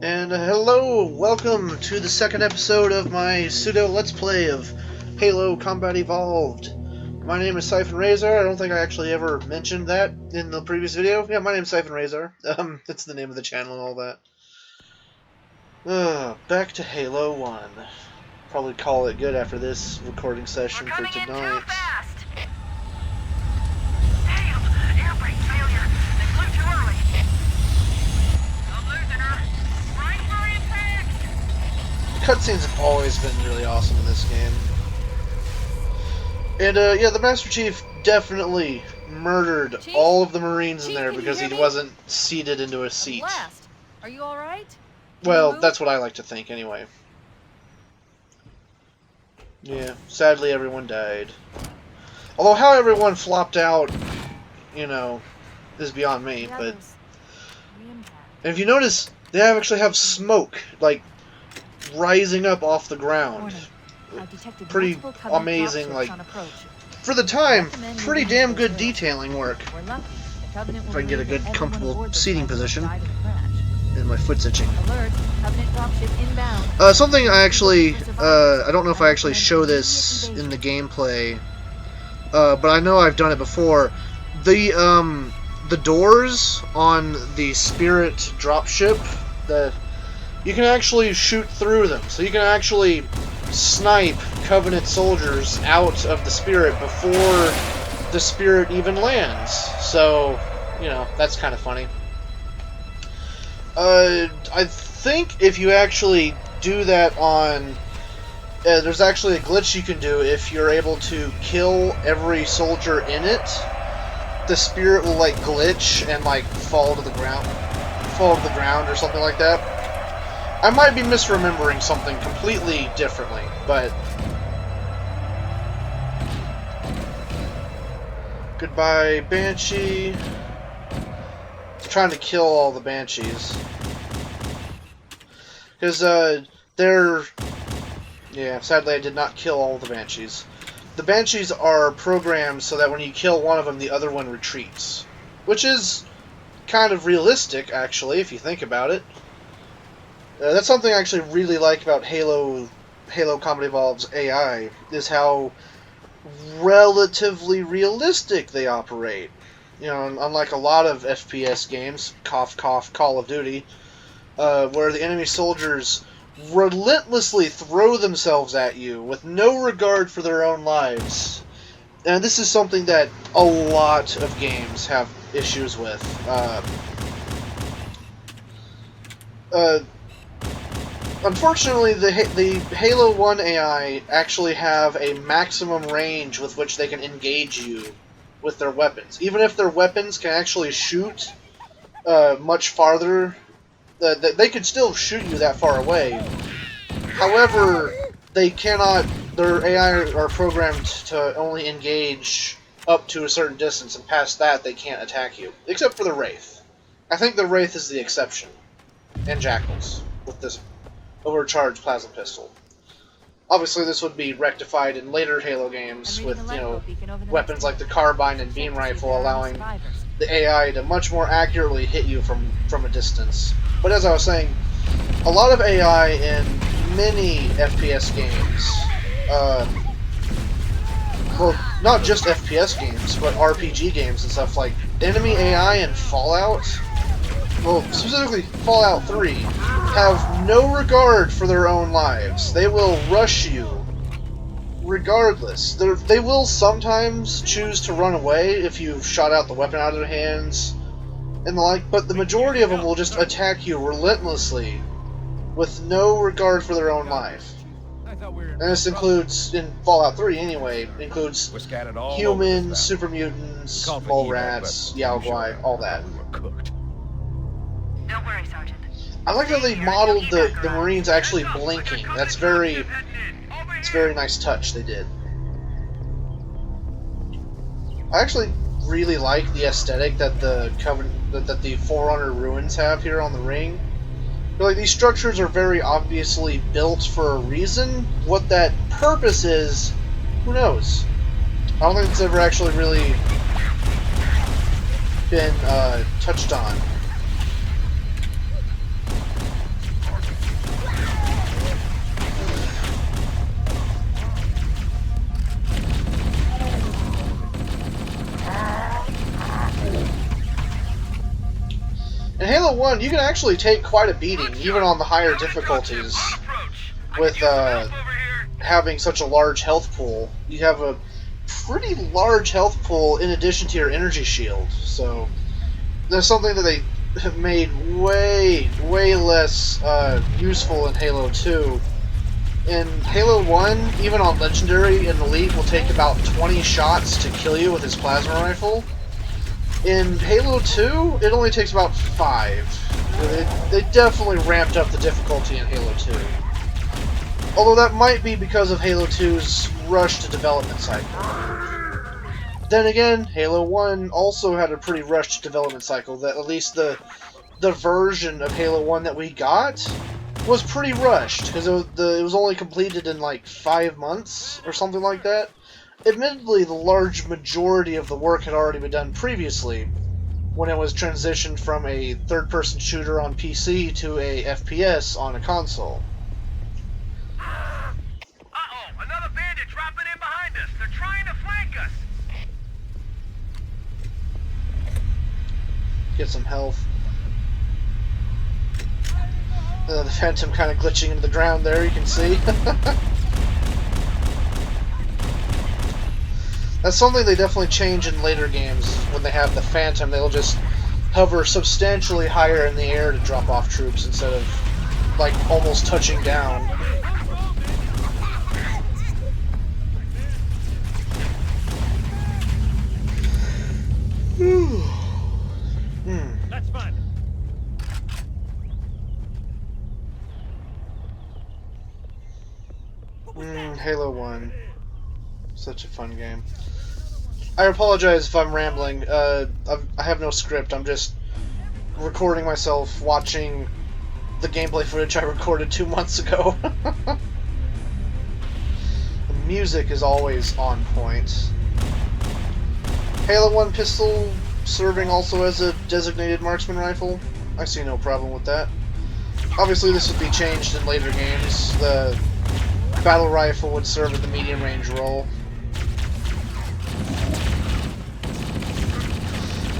And hello, welcome to the second episode of my pseudo Let's Play of Halo Combat Evolved. My name is Siphon Rayzar. I don't think I actually ever mentioned that in the previous video. Yeah, my name is Siphon Rayzar. That's the name of the channel and all that. Back to Halo 1. Probably call it good after this recording session for tonight. Cutscenes have always been really awesome in this game. And, yeah, the Master Chief definitely murdered all of the Marines in there because he wasn't seated into a seat. Are you alright? Well, that's what I like to think, anyway. Yeah, sadly everyone died. Although how everyone flopped out, you know, is beyond me, but... And if you notice, they actually have smoke, like, rising up off the ground. Pretty amazing, like, for the time, pretty damn good detailing work. If I can get a good, comfortable seating position. And my foot's itching. Something I actually, I don't know if I actually show this in the gameplay, but I know I've done it before. The doors on the Spirit dropship, you can actually shoot through them. So you can actually snipe Covenant soldiers out of the Spirit before the Spirit even lands. So, you know, that's kind of funny. I think if you actually do that on... there's actually a glitch you can do if you're able to kill every soldier in it. The Spirit will, like, glitch and, like, fall to the ground or something like that. I might be misremembering something completely differently, but... Goodbye, Banshee. I'm trying to kill all the Banshees. Because, they're... Yeah, sadly I did not kill all the Banshees. The Banshees are programmed so that when you kill one of them, the other one retreats. Which is kind of realistic, actually, if you think about it. That's something I actually really like about Halo Combat Evolved's AI, is how relatively realistic they operate. You know, unlike a lot of FPS games, cough cough, Call of Duty, where the enemy soldiers relentlessly throw themselves at you with no regard for their own lives. And this is something that a lot of games have issues with. Unfortunately, the Halo 1 AI actually have a maximum range with which they can engage you with their weapons. Even if their weapons can actually shoot much farther, they could still shoot you that far away. However, they cannot... Their AI are programmed to only engage up to a certain distance, and past that they can't attack you. Except for the Wraith. I think the Wraith is the exception. And Jackals, with this overcharged plasma pistol. Obviously, this would be rectified in later Halo games with, you know, weapons like the carbine and beam rifle, allowing the AI to much more accurately hit you from a distance. But as I was saying, a lot of AI in many FPS games, well, not just FPS games, but RPG games and stuff, like enemy AI in Fallout, well, specifically Fallout 3, have no regard for their own lives. They will rush you regardless. They will sometimes choose to run away if you've shot out the weapon out of their hands and the like, but the majority of them will just attack you relentlessly with no regard for their own life. And this includes, in Fallout 3 anyway, includes humans, super mutants, mole rats, Yao Guai, all that. Don't worry, Sergeant. I like how they modeled the Marines actually blinking. It's very nice touch they did. I actually really like the aesthetic that the Forerunner ruins have here on the ring. Like, these structures are very obviously built for a reason. What that purpose is, who knows? I don't think it's ever actually really been touched on. In Halo 1, you can actually take quite a beating, even on the higher difficulties, with having such a large health pool. You have a pretty large health pool in addition to your energy shield, so that's something that they have made way less useful in Halo 2. In Halo 1, even on Legendary, an Elite will take about 20 shots to kill you with his plasma rifle. In Halo 2, it only takes about 5. They definitely ramped up the difficulty in Halo 2. Although that might be because of Halo 2's rush to development cycle. Then again, Halo 1 also had a pretty rushed development cycle, that at least the version of Halo 1 that we got was pretty rushed, because it was only completed in like 5 months, or something like that. Admittedly, the large majority of the work had already been done previously, when it was transitioned from a third-person shooter on PC to a FPS on a console. Uh-oh, another bandit dropping in behind us. They're trying to flank us. Get some health. The Phantom kind of glitching into the ground there, you can see. That's something they definitely change in later games. When they have the Phantom, they'll just hover substantially higher in the air to drop off troops instead of, like, almost touching down. That's fun. Halo 1. Such a fun game. I apologize if I'm rambling. I have no script. I'm just recording myself watching the gameplay footage I recorded 2 months ago. The music is always on point. Halo 1 pistol serving also as a designated marksman rifle. I see no problem with that. Obviously this would be changed in later games. The battle rifle would serve at the medium range role.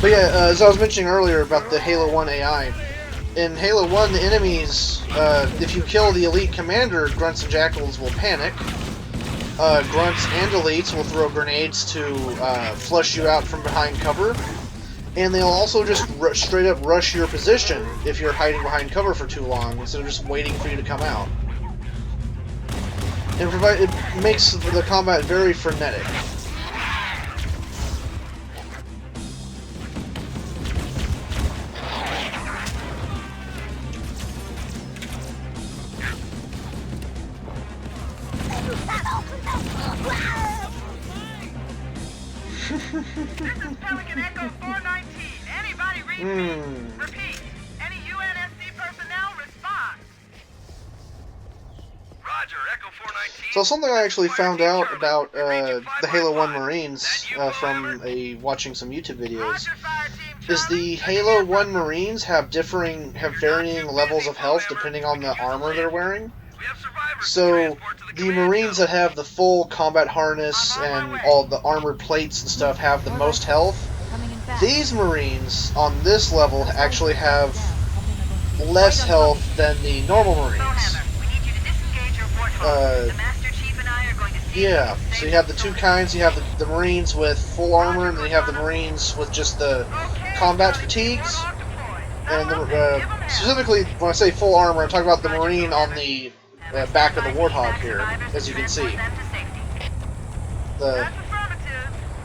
But yeah, as I was mentioning earlier about the Halo 1 AI, in Halo 1 the enemies, if you kill the elite commander, Grunts and Jackals will panic. Grunts and elites will throw grenades to flush you out from behind cover. And they'll also just straight up rush your position if you're hiding behind cover for too long, instead of just waiting for you to come out. And it makes the combat very frenetic. This is Pelican Echo 419. Anybody read me? Repeat. Any UNSC personnel respond. Roger, Echo 419. So something I actually found out about the Halo 1 Marines from watching some YouTube videos is the Halo 1 Marines have varying levels of health depending on the armor they're wearing. So the Marines that have the full combat harness and all the armored plates and stuff have the most health. These Marines on this level actually have less health than the normal Marines. Yeah, so you have the two kinds. You have the Marines with full armor, and then you have the Marines with just the combat fatigues. And specifically, when I say full armor, I'm talking about the Marine on the back of the Warthog here, as you can see. The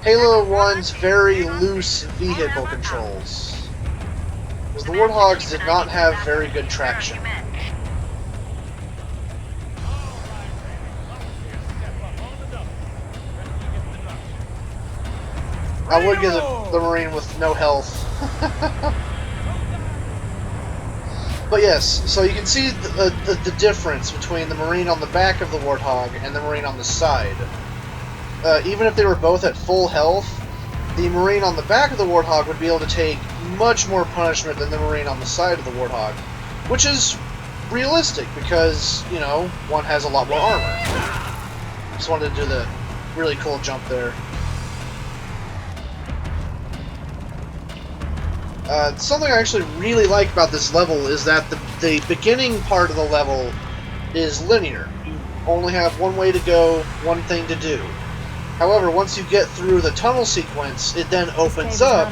Halo 1's very loose vehicle controls, because the Warthogs did not have very good traction. I would get the Marine with no health. But yes, so you can see the difference between the Marine on the back of the Warthog and the Marine on the side. Even if they were both at full health, the Marine on the back of the Warthog would be able to take much more punishment than the Marine on the side of the Warthog, which is realistic because, you know, one has a lot more armor. Just wanted to do the really cool jump there. Something I actually really like about this level is that the beginning part of the level is linear. You only have one way to go, one thing to do. However, once you get through the tunnel sequence, it then opens up,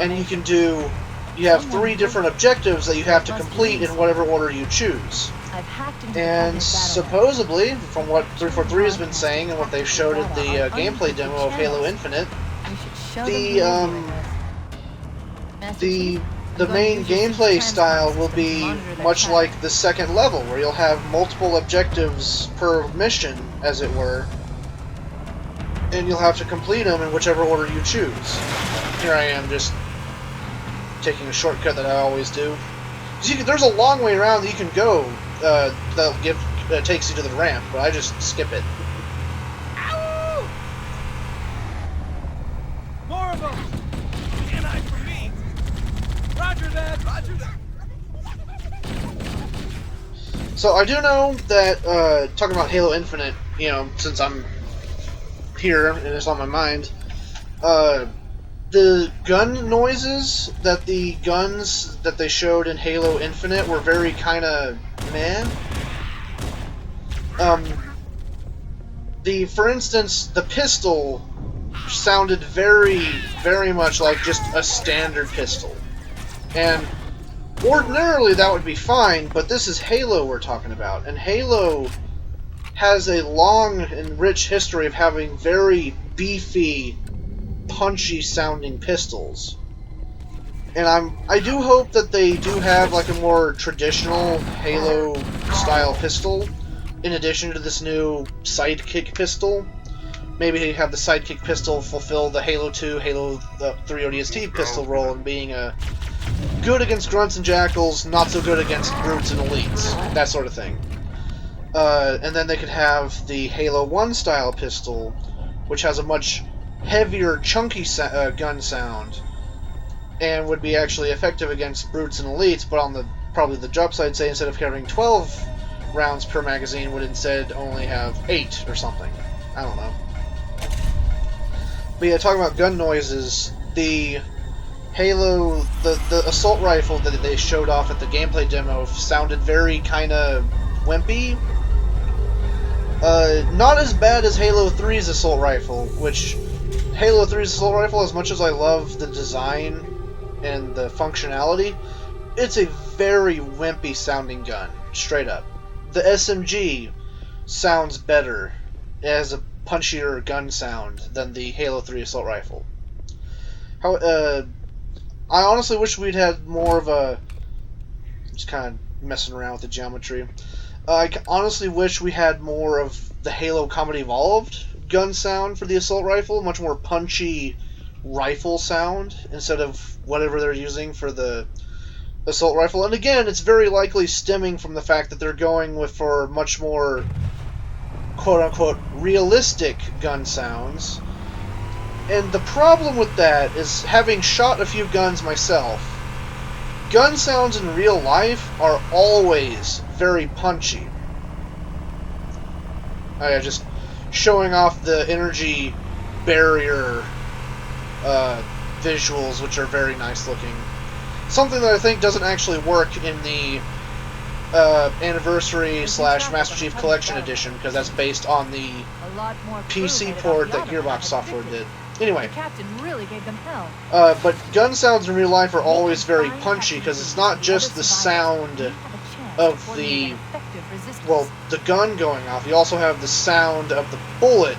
and you have 3 different objectives that you have to complete in whatever order you choose. And supposedly, from what 343 has been saying and what they've showed at the gameplay demo of Halo Infinite, the main gameplay style will be much like the second level, where you'll have multiple objectives per mission, as it were, and you'll have to complete them in whichever order you choose. Here I am, just taking a shortcut that I always do. There's a long way around that you can go that takes you to the ramp, but I just skip it. Ow! More of them! And I for me! Roger that! Roger that! So I do know that, talking about Halo Infinite, you know, since I'm here and it's on my mind, the gun noises that the guns that they showed in Halo Infinite were very kind of meh. For instance, the pistol sounded very, very much like just a standard pistol. And ordinarily that would be fine, but this is Halo we're talking about, and Halo has a long and rich history of having very beefy, punchy sounding pistols. And I do hope that they do have like a more traditional Halo style pistol in addition to this new sidekick pistol. Maybe have the sidekick pistol fulfill the Halo 2, Halo 3 ODST pistol role in being a good against grunts and jackals, not so good against brutes and elites, that sort of thing. And then they could have the Halo 1 style pistol, which has a much heavier, chunky gun sound, and would be actually effective against brutes and elites, but on probably the drop side, say instead of carrying 12 rounds per magazine, would instead only have 8 or something. I don't know. But yeah, talking about gun noises, the Halo, the assault rifle that they showed off at the gameplay demo sounded very kind of wimpy. Not as bad as Halo 3's assault rifle, which Halo 3's assault rifle, as much as I love the design and the functionality, it's a very wimpy sounding gun, straight up. The SMG sounds better. It has a punchier gun sound than the Halo 3 assault rifle. I honestly wish we'd had more of a... just kind of messing around with the geometry. I honestly wish we had more of the Halo Combat Evolved gun sound for the assault rifle, much more punchy rifle sound instead of whatever they're using for the assault rifle. And again, it's very likely stemming from the fact that they're going for much more quote-unquote realistic gun sounds. And the problem with that is, having shot a few guns myself, gun sounds in real life are always very punchy. Just showing off the energy barrier visuals, which are very nice looking. Something that I think doesn't actually work in the Anniversary / Master Chief Collection Edition, because that's based on the PC port that Gearbox Software did. Anyway, but gun sounds in real life are always very punchy, because it's not just the sound of the gun going off. You also have the sound of the bullet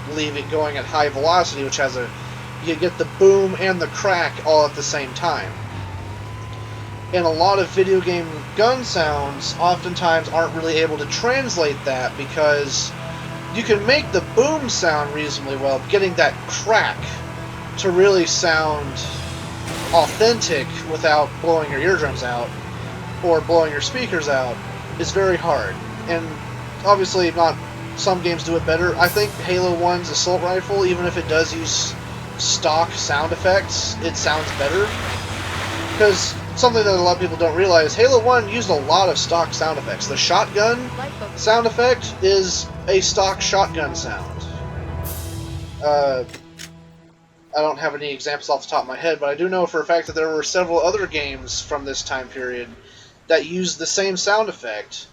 going at high velocity, which has you get the boom and the crack all at the same time. And a lot of video game gun sounds oftentimes aren't really able to translate that, because you can make the boom sound reasonably well, but getting that crack to really sound authentic without blowing your eardrums out or blowing your speakers out is very hard. And obviously not some games do it better. I think Halo 1's assault rifle, even if it does use stock sound effects, it sounds better. Because something that a lot of people don't realize, Halo 1 used a lot of stock sound effects. The shotgun sound effect is a stock shotgun sound. I don't have any examples off the top of my head, but I do know for a fact that there were several other games from this time period that used the same sound effect,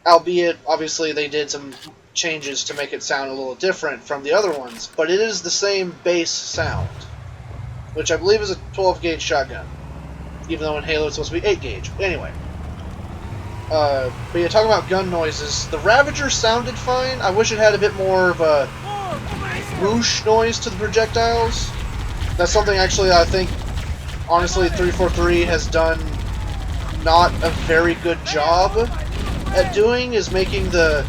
albeit, obviously, they did some changes to make it sound a little different from the other ones, but it is the same bass sound, which I believe is a 12-gauge shotgun, even though in Halo it's supposed to be 8-gauge. Anyway. But yeah, talking about gun noises, the Ravager sounded fine. I wish it had a bit more of a whoosh noise to the projectiles. That's something, actually, I think, honestly, 343 has done not a very good job at doing, is making the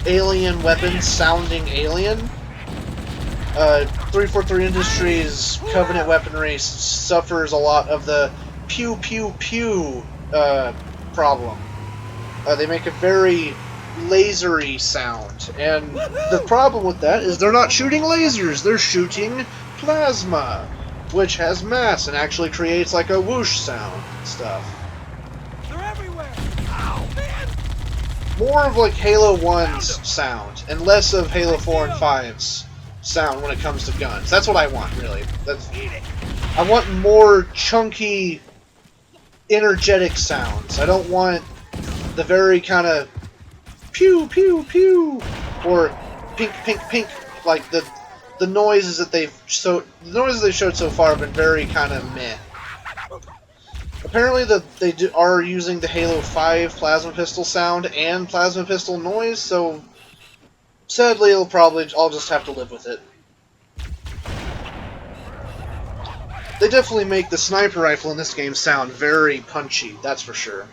alien weapons sounding alien. 343 Industries' Covenant weaponry suffers a lot of the pew pew pew problem. They make a very lasery sound, and the problem with that is they're not shooting lasers, they're shooting plasma, which has mass and actually creates like a whoosh sound and stuff. They're everywhere! Ow, man! More of like Halo 1's sound, and less of Halo 4 and 5's sound when it comes to guns. That's what I want, really. I want more chunky, energetic sounds. I don't want the very kind of pew pew pew or pink pink pink, like the noises that they've showed so far have been very kind of meh. Apparently they are using the Halo 5 plasma pistol sound and plasma pistol noise, so sadly I'll just have to live with it. They definitely make the sniper rifle in this game sound very punchy, that's for sure.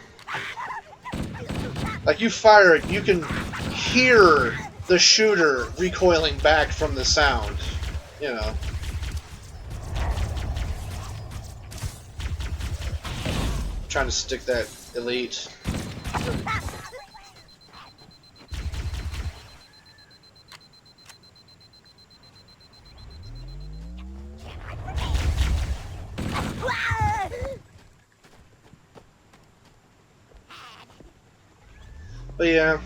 Like, you fire it, you can hear the shooter recoiling back from the sound, you know. Trying to stick that elite. But yeah,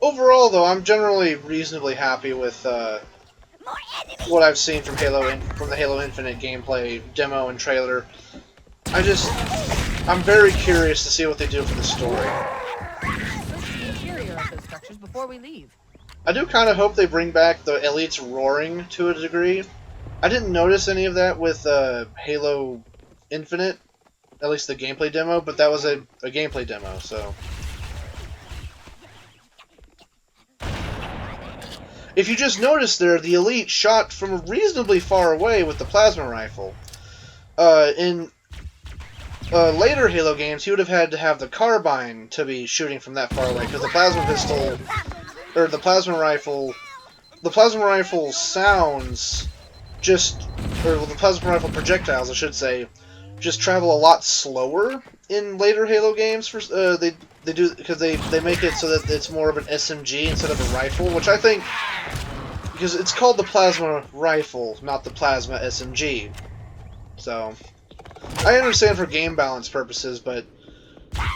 overall though, I'm generally reasonably happy with what I've seen from the Halo Infinite gameplay demo and trailer. I'm very curious to see what they do for the story. Search the interior of those structures before we leave. I do kind of hope they bring back the elites roaring to a degree. I didn't notice any of that with Halo Infinite, at least the gameplay demo, but that was a gameplay demo, so. If you just noticed there, the elite shot from reasonably far away with the plasma rifle. In later Halo games, he would have had to have the carbine to be shooting from that far away, because the plasma pistol, or the plasma rifle sounds the plasma rifle projectiles, I should say, just travel a lot slower in later Halo games. They do, because they make it so that it's more of an SMG instead of a rifle, which I think, because it's called the plasma rifle, not the plasma SMG. So I understand for game balance purposes, but I've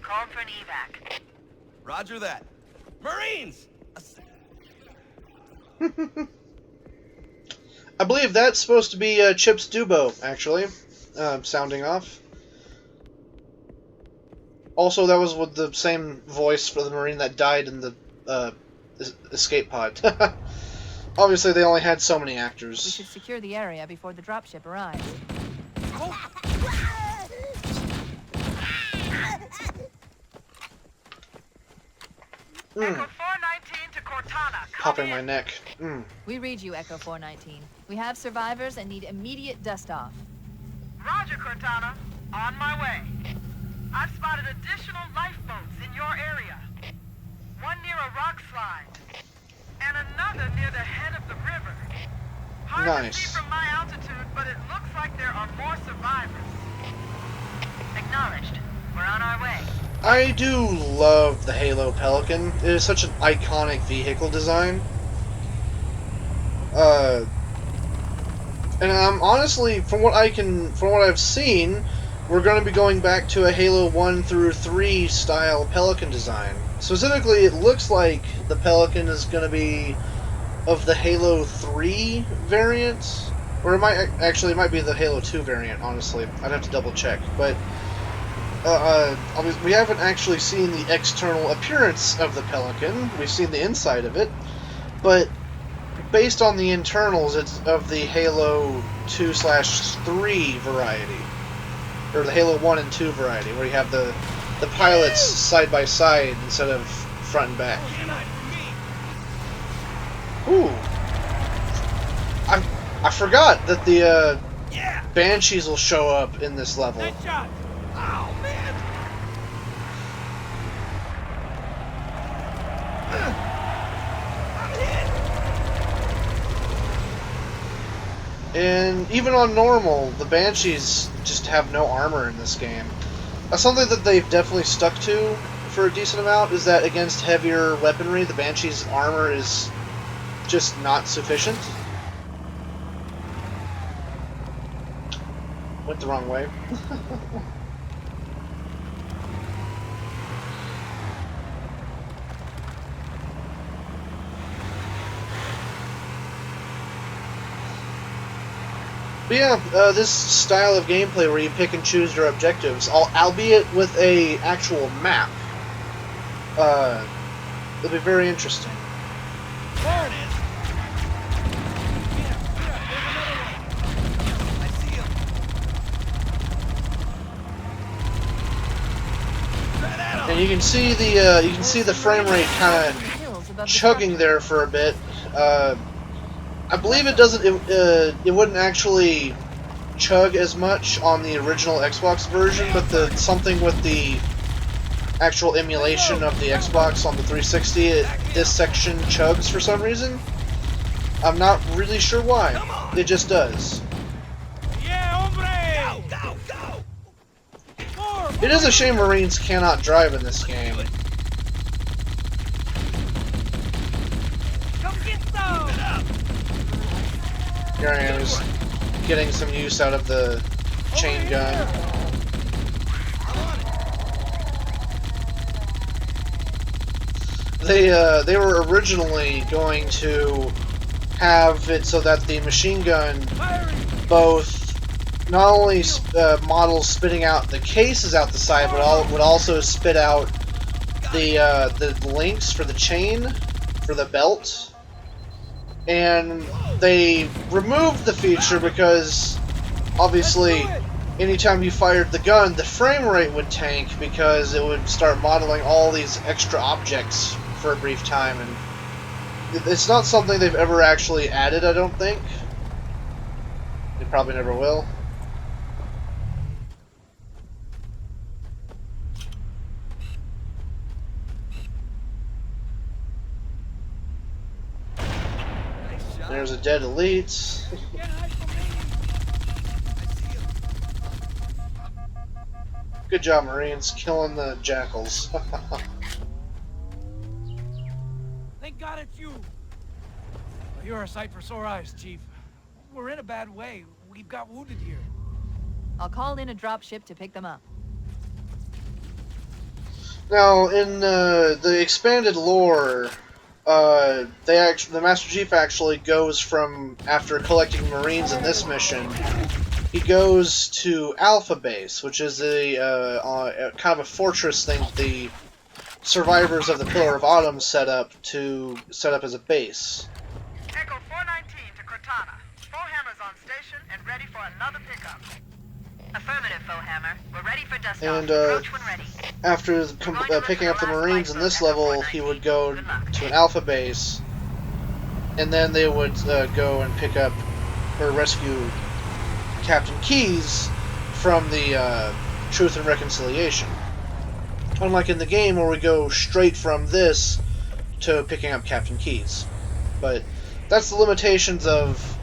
called for an evac. Roger that. Marines! I believe that's supposed to be Chip's Dubo, actually, sounding off. Also, that was with the same voice for the Marine that died in the escape pod. Obviously, they only had so many We actors. should secure the area before the dropship arrives. Echo 419 to Cortana. Popping my neck. We read you, Echo 419. We have survivors and need immediate dust-off. Roger, Cortana. On my way. I've spotted additional lifeboats in your area. One near a rock slide, and another near the head of the river. Hard to see from my altitude, but it looks like there are more survivors. Acknowledged. We're on our way. I do love the Halo Pelican. It is such an iconic vehicle design. And honestly, from what I've seen, we're going to be going back to a Halo 1 through 3 style Pelican design. Specifically, it looks like the Pelican is going to be of the Halo 3 variant, or it might be the Halo 2 variant. Honestly, I'd have to double check, but I mean, we haven't actually seen the external appearance of the Pelican. We've seen the inside of it, but based on the internals, it's of the Halo 2/3 variety, or the Halo 1 and 2 variety, where you have the pilots side by side instead of front and back. Ooh, I forgot that the Banshees will show up in this level. Headshot! Oh, man! I'm hit! And even on normal, the Banshees just have no armor in this game. That's something that they've definitely stuck to for a decent amount, is that against heavier weaponry, the Banshees' armor is just not sufficient. Went the wrong way. But yeah, this style of gameplay where you pick and choose your objectives, albeit with a actual map, it'll be very interesting. There it is! Yeah, there's another one! I see him! Try that on! And you can see the frame rate kind of chugging there for a bit. I believe it wouldn't actually chug as much on the original Xbox version, but something with the actual emulation of the Xbox on the 360, this section chugs for some reason. I'm not really sure why. It just does. Yeah, hombre! Go, go, go! More! It is a shame Marines cannot drive in this game. Come get some! Here I am, just getting some use out of the chain gun. They were originally going to have it so that the machine gun both not only models spitting out the cases out the side, but would also spit out the links for the chain for the belt. And they removed the feature because obviously anytime you fired the gun, the frame rate would tank because it would start modeling all these extra objects for a brief time, and it's not something they've ever actually added, I don't think. They probably never will. There's a dead elite. Good job, Marines, killing the jackals. Thank God it's you. Well, you're a sight for sore eyes, Chief. We're in a bad way. We've got wounded here. I'll call in a dropship to pick them up. Now, in the expanded lore, the Master Chief actually goes from, after collecting Marines in this mission, he goes to Alpha Base, which is a kind of a fortress thing the survivors of the Pillar of Autumn set up as a base. Echo 419 to Cortana. Foehammer's on station and ready for another pickup. Affirmative, Foehammer. We're ready for dust off. And Approach when ready. after picking up the Marines in this level, he would go to an Alpha Base, and then they would go and pick up or rescue Captain Keyes from the Truth and Reconciliation. Unlike in the game where we go straight from this to picking up Captain Keyes. But that's the limitations of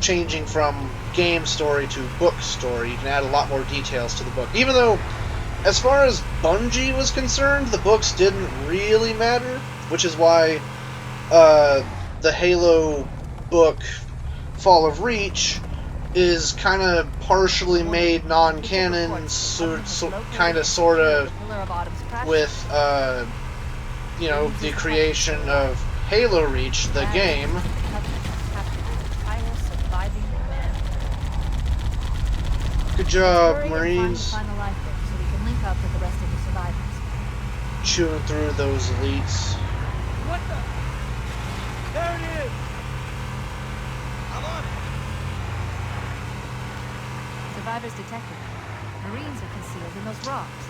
changing from game story to book story. You can add a lot more details to the book. Even though, as far as Bungie was concerned, the books didn't really matter, which is why the Halo book, Fall of Reach, is kind of partially made non-canon, kind of, sort of, with, you know, the creation of Halo Reach, the game. Good job, Marines. Chewing through those elites. What the? There it is! I'm on it! Survivors detected. Marines are concealed in those rocks.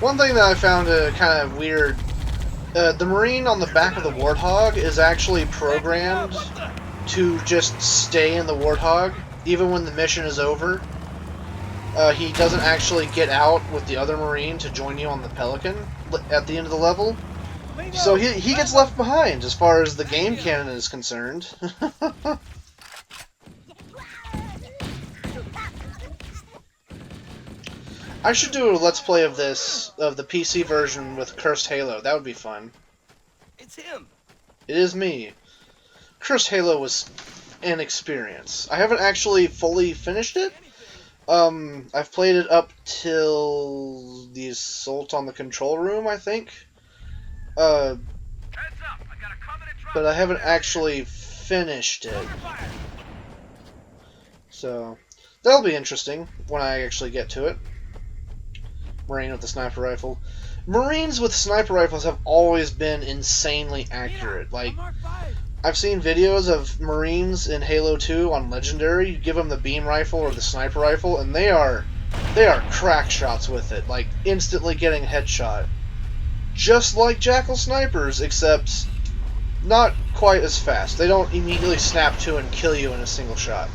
One thing that I found kind of weird, the Marine on the back of the Warthog is actually programmed to just stay in the Warthog, even when the mission is over. He doesn't actually get out with the other Marine to join you on the Pelican at the end of the level. So he gets left behind as far as the game canon is concerned. I should do a Let's Play of this, of the PC version with Cursed Halo. That would be fun. It's him! It is me. Cursed Halo was an experience. I haven't actually fully finished it. I've played it up till the assault on the control room, I think. But I haven't actually finished it. So, that'll be interesting when I actually get to it. Marine with the sniper rifle. Marines with sniper rifles have always been insanely accurate. Like, I've seen videos of Marines in Halo 2 on Legendary. You give them the beam rifle or the sniper rifle, and they are crack shots with it, like instantly getting a headshot. Just like Jackal snipers, except not quite as fast. They don't immediately snap to and kill you in a single shot.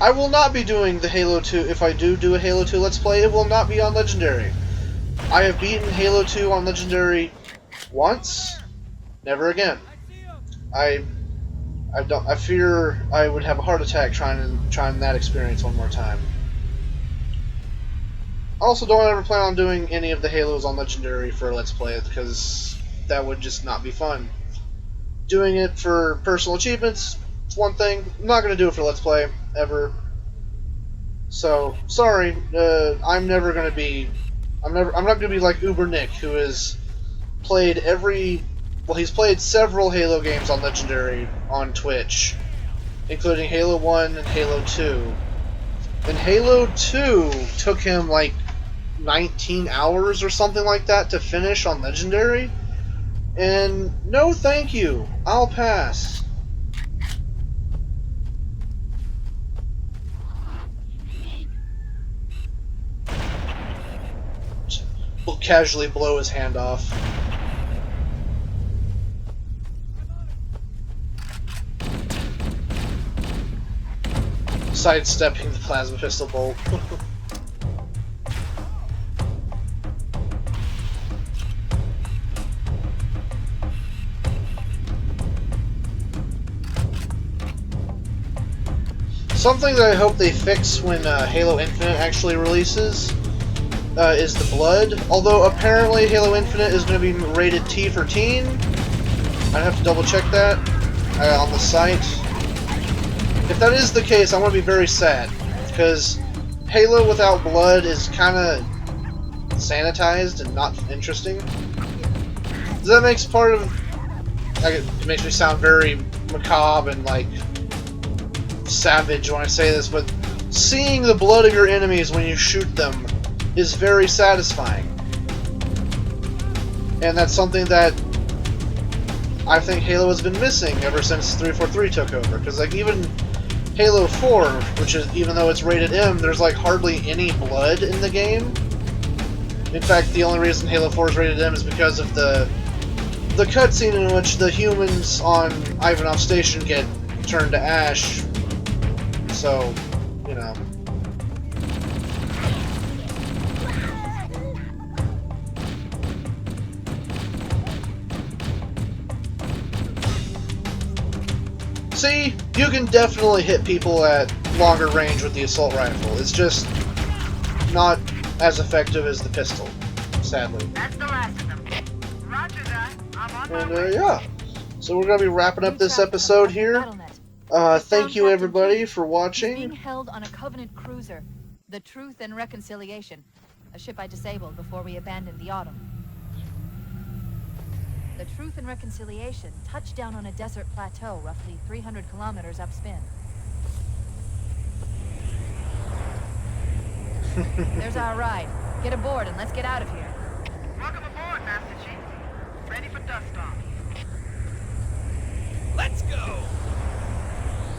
I will not be doing the Halo 2, if I do a Halo 2 Let's Play, it will not be on Legendary. I have beaten Halo 2 on Legendary once, never again. I fear I would have a heart attack trying that experience one more time. I also don't ever plan on doing any of the Halos on Legendary for a Let's Play, because that would just not be fun. Doing it for personal achievements, it's one thing. I'm not going to do it for Let's Play, ever. So, sorry, I'm not going to be like Uber Nick, who has played he's played several Halo games on Legendary on Twitch, including Halo 1 and Halo 2. And Halo 2 took him like 19 hours or something like that to finish on Legendary. And no thank you, I'll pass. Will casually blow his hand off. Sidestepping the plasma pistol bolt. Something that I hope they fix when Halo Infinite actually releases is the blood. Although apparently Halo Infinite is going to be rated T for teen. I'd have to double check that on the site. If that is the case, I'm going to be very sad, because Halo without blood is kind of sanitized and not interesting. That makes part of... it makes me sound very macabre and, like, savage when I say this, but seeing the blood of your enemies when you shoot them is very satisfying. And that's something that I think Halo has been missing ever since 343 took over, because, like, even Halo 4, which is, even though it's rated M, there's like hardly any blood in the game. In fact, the only reason Halo 4 is rated M is because of the cutscene in which the humans on Ivanov Station get turned to ash. So, you know. See, you can definitely hit people at longer range with the assault rifle. It's just not as effective as the pistol, sadly. That's the last of them. Roger that. I'm on my way. And, yeah. So we're going to be wrapping up New this track episode comes up here. Battle.net. We Thank found you Captain everybody Keith. for He's watching. being held on a Covenant cruiser, the Truth and Reconciliation, a ship I disabled before we abandoned the Autumn. The Truth and Reconciliation touched down on a desert plateau roughly 300 kilometers upspin. There's our ride. Get aboard and let's get out of here. Welcome aboard, Master Chief. Ready for dust off. Let's go!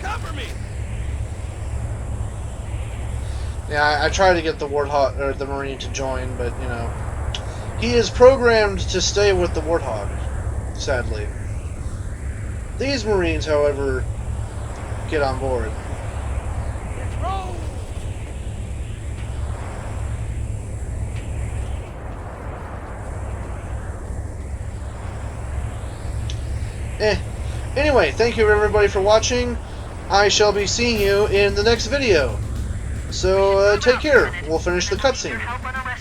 Cover me! Yeah, I tried to get the Warthog or the Marine to join, but you know, he is programmed to stay with the Warthog. Sadly, these Marines, however, get on board. Let's roll! Anyway, thank you everybody for watching. I shall be seeing you in the next video. So take care. We'll finish the Your cutscene. help on a